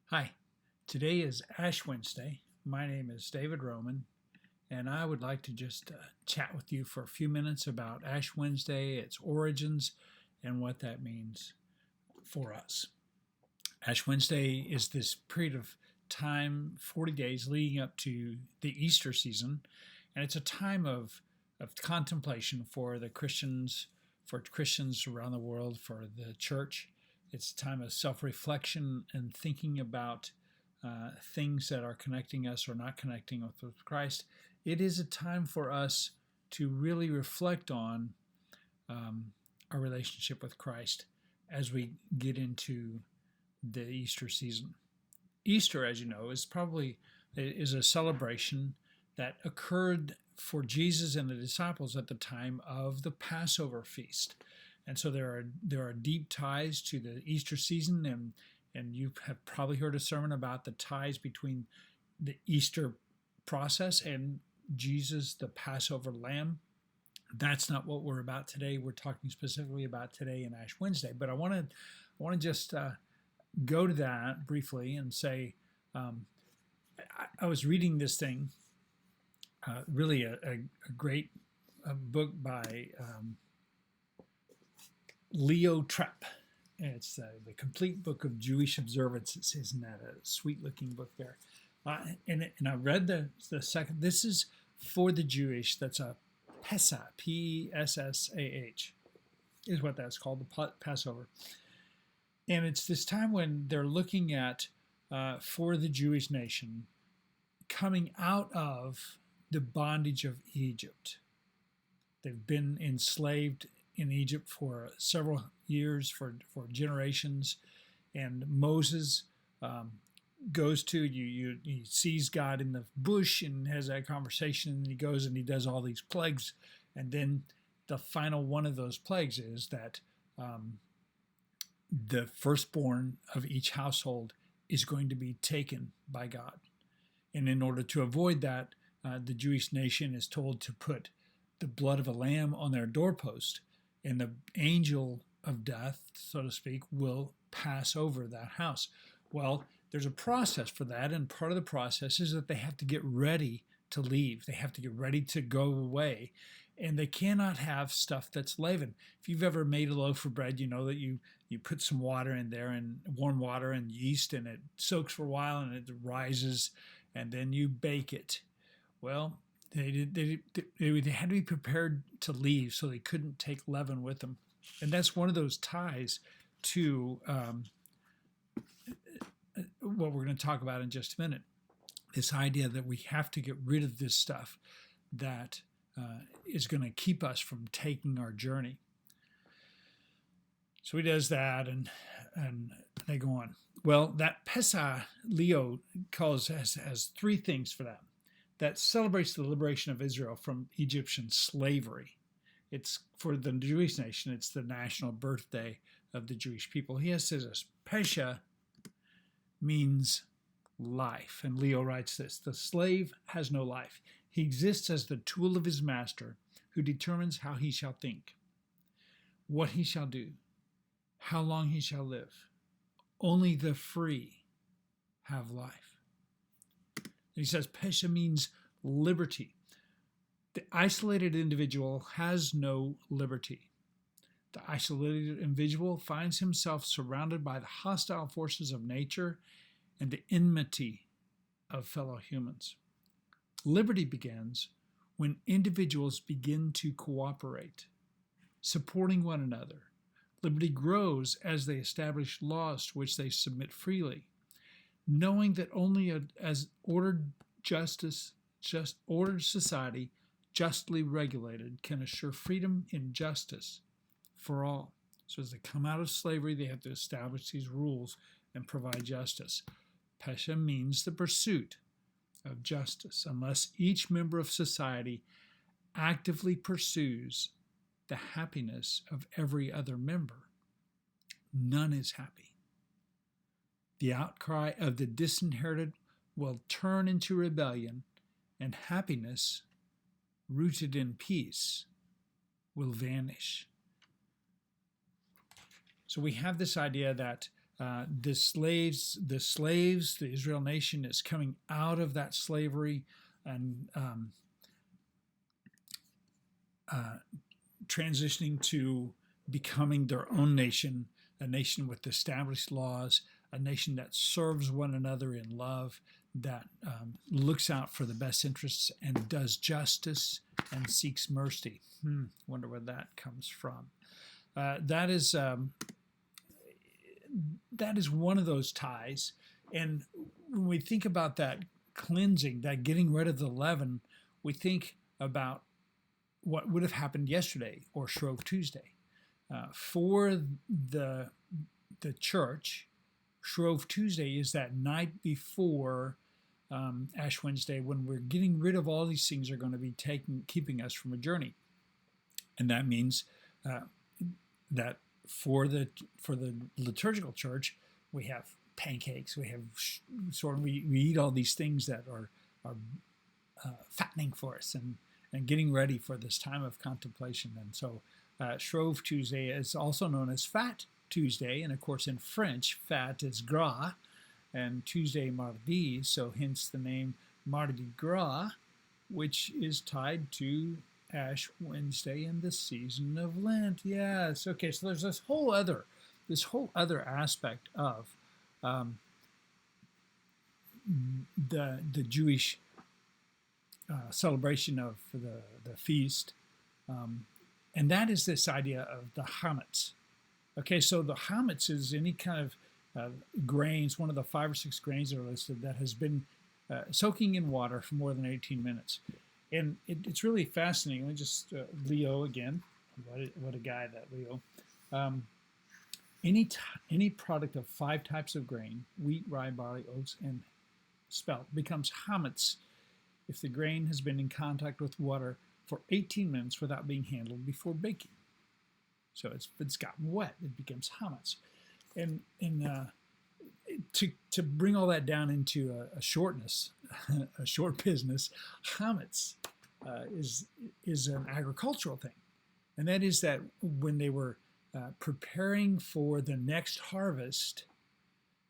Hi, today is Ash Wednesday. My name is David Roman, and I would like to just chat with you for a few minutes about Ash Wednesday, its origins, and what that means for us. Ash Wednesday is this period of time, 40 days leading up to the Easter season, and it's a time of contemplation for Christians around the world, for the church. It's a time of self reflection and thinking about things that are connecting us or not connecting us with Christ. It is a time for us to really reflect on our relationship with Christ as we get into the Easter season. Easter, as you know, is a celebration that occurred for Jesus and the disciples at the time of the Passover feast. And so there are deep ties to the Easter season, and you have probably heard a sermon about the ties between the Easter process and Jesus, the Passover lamb. That's not what we're about today. We're talking specifically about today in Ash Wednesday. But I want to just go to that briefly and say, I was reading this thing, really a great book by Leo Trepp. It's the Complete Book of Jewish Observances. Isn't that a sweet-looking book there? And I read the second. This is for the Jewish. That's a Pesach, P-E-S-S-A-H, is what that's called, the Passover. And it's this time when they're looking at, for the Jewish nation, coming out of the bondage of Egypt. They've been enslaved in Egypt for several years, for generations, and Moses goes to he sees God in the bush and has that conversation, and he goes and he does all these plagues, and then the final one of those plagues is that the firstborn of each household is going to be taken by God, and in order to avoid that, the Jewish nation is told to put the blood of a lamb on their doorpost, and the angel of death, so to speak, will pass over that house. Well, there's a process for that, and part of the process is that they have to get ready to leave. They have to get ready to go away, and they cannot have stuff that's leavened. If you've ever made a loaf of bread, you know that you put some water in there, and warm water and yeast, and it soaks for a while, and it rises, and then you bake it. Well, they had to be prepared to leave, so they couldn't take leaven with them. And that's one of those ties to what we're going to talk about in just a minute. This idea that we have to get rid of this stuff that is going to keep us from taking our journey. So he does that, and they go on. Well, that Pesach, Leo has three things for that celebrates the liberation of Israel from Egyptian slavery. It's for the Jewish nation, it's the national birthday of the Jewish people. He says this: Pesha means life. And Leo writes this: the slave has no life. He exists as the tool of his master, who determines how he shall think, what he shall do, how long he shall live. Only the free have life. And he says Pesha means liberty. The isolated individual has no liberty. The isolated individual finds himself surrounded by the hostile forces of nature and the enmity of fellow humans. Liberty begins when individuals begin to cooperate, supporting one another. Liberty grows as they establish laws to which they submit freely, knowing that only as ordered society, justly regulated, can assure freedom and justice for all. So as they come out of slavery, they have to establish these rules and provide justice. Pesha means the pursuit of justice. Unless each member of society actively pursues the happiness of every other member, none is happy. The outcry of the disinherited will turn into rebellion, and happiness, rooted in peace, will vanish. So we have this idea that The Israel nation is coming out of that slavery and transitioning to becoming their own nation, a nation with established laws, a nation that serves one another in love, that looks out for the best interests and does justice and seeks mercy. Wonder where that comes from. That is one of those ties. And when we think about that cleansing, that getting rid of the leaven, we think about what would have happened yesterday or Shrove Tuesday. For the church, Shrove Tuesday is that night before Ash Wednesday, when we're getting rid of all these things that are going to be keeping us from a journey. And that means that for the liturgical church, we have pancakes, we have we eat all these things that are fattening for us and getting ready for this time of contemplation. And so Shrove Tuesday is also known as Fat Tuesday, and of course in French, fat is gras, and Tuesday mardi, so hence the name Mardi Gras, which is tied to Ash Wednesday in the season of Lent. Yes, okay, so there's this whole other aspect of the Jewish celebration of the feast, and that is this idea of the chametz. Okay, so the chametz is any kind of grains, one of the 5 or 6 grains that are listed, that has been soaking in water for more than 18 minutes. And it's really fascinating. Let me just, Leo again. What a guy, that Leo. Any product of 5 types of grain, wheat, rye, barley, oats, and spelt, becomes chametz if the grain has been in contact with water for 18 minutes without being handled before baking. So if it's gotten wet, it becomes chametz. And to bring all that down into a shortness, a short business, chametz is an agricultural thing, and that is that when they were preparing for the next harvest,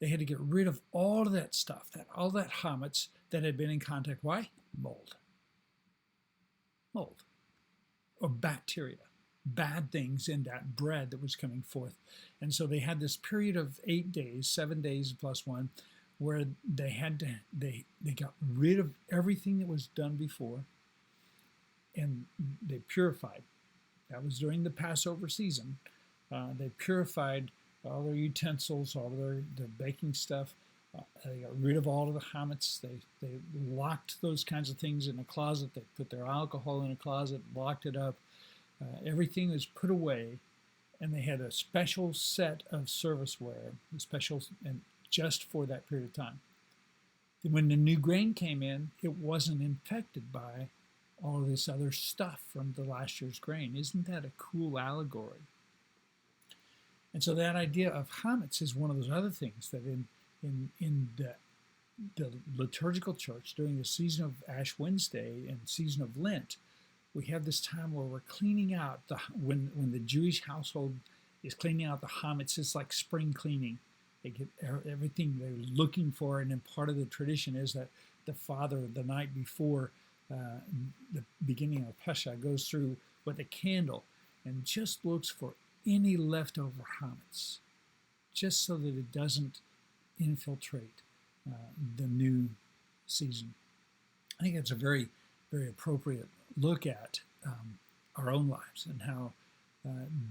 they had to get rid of all of that stuff, all that chametz that had been in contact. Why? Mold or bacteria, bad things in that bread that was coming forth. And so they had this period of 8 days, 7 days plus 1, where they got rid of everything that was done before, and they purified. That was during the Passover season. They purified all their utensils, all their baking stuff. They got rid of all of the chametz. They locked those kinds of things in a closet. They put their alcohol in a closet, locked it up. Everything was put away, and they had a special set of service wear, and just for that period of time. When the new grain came in, it wasn't infected by all of this other stuff from the last year's grain. Isn't that a cool allegory? And so that idea of chametz is one of those other things that in the liturgical church during the season of Ash Wednesday and season of Lent, we have this time where we're cleaning out when the Jewish household is cleaning out the chametz. It's like spring cleaning. They get everything they're looking for, and then part of the tradition is that the father, the night before the beginning of Pesach, goes through with a candle and just looks for any leftover chametz, just so that it doesn't infiltrate the new season. I think that's a very, very appropriate look at our own lives, and how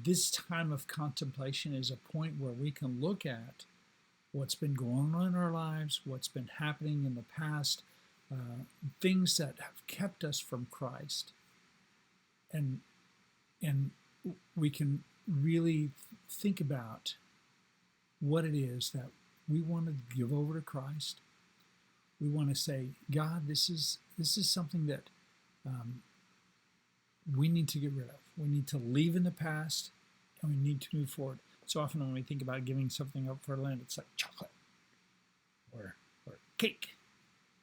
this time of contemplation is a point where we can look at what's been going on in our lives, what's been happening in the past, things that have kept us from Christ, and we can really think about what it is that we want to give over to Christ. We want to say, God, this is something that we need to get rid of. We need to leave in the past, and we need to move forward. So often when we think about giving something up for Lent, it's like chocolate, or cake,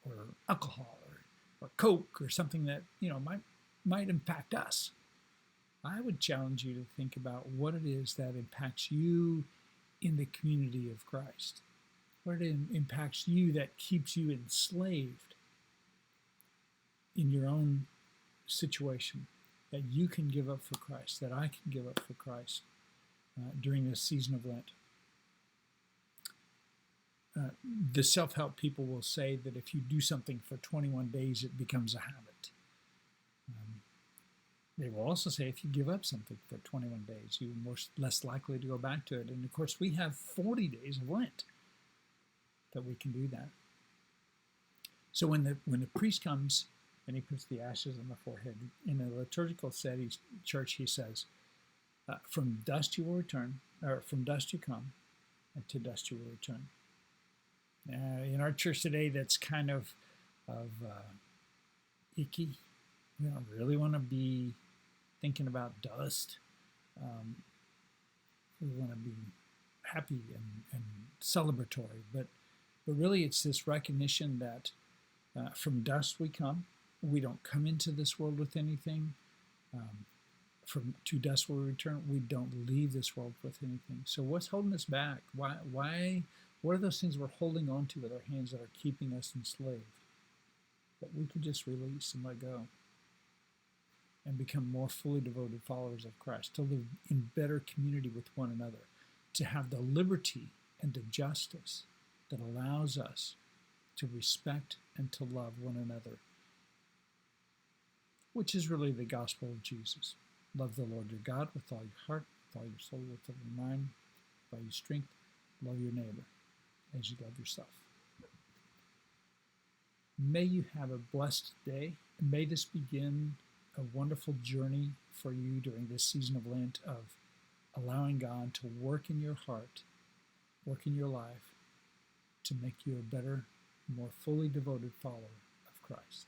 or alcohol, or Coke, or something that might impact us. I would challenge you to think about what it is that impacts you in the community of Christ, what it impacts you that keeps you enslaved in your own situation, that you can give up for Christ, that I can give up for Christ during this season of Lent. The self-help people will say that if you do something for 21 days, it becomes a habit. They will also say if you give up something for 21 days, you're less likely to go back to it. And of course, we have 40 days of Lent that we can do that. So when the priest comes and he puts the ashes on the forehead, in a liturgical setting, church, he says, from dust you will return, or from dust you come, and to dust you will return. In our church today, that's kind of icky. We don't really want to be thinking about dust. We want to be happy and celebratory, but really it's this recognition that from dust we come. We don't come into this world with anything. To dust we return. We don't leave this world with anything. So what's holding us back? Why? What are those things we're holding on to with our hands that are keeping us enslaved? That we could just release and let go and become more fully devoted followers of Christ, to live in better community with one another, to have the liberty and the justice that allows us to respect and to love one another, which is really the gospel of Jesus. Love the Lord your God with all your heart, with all your soul, with all your mind, with all your strength. Love your neighbor as you love yourself. May you have a blessed day. May this begin a wonderful journey for you during this season of Lent, of allowing God to work in your heart, work in your life, to make you a better, more fully devoted follower of Christ.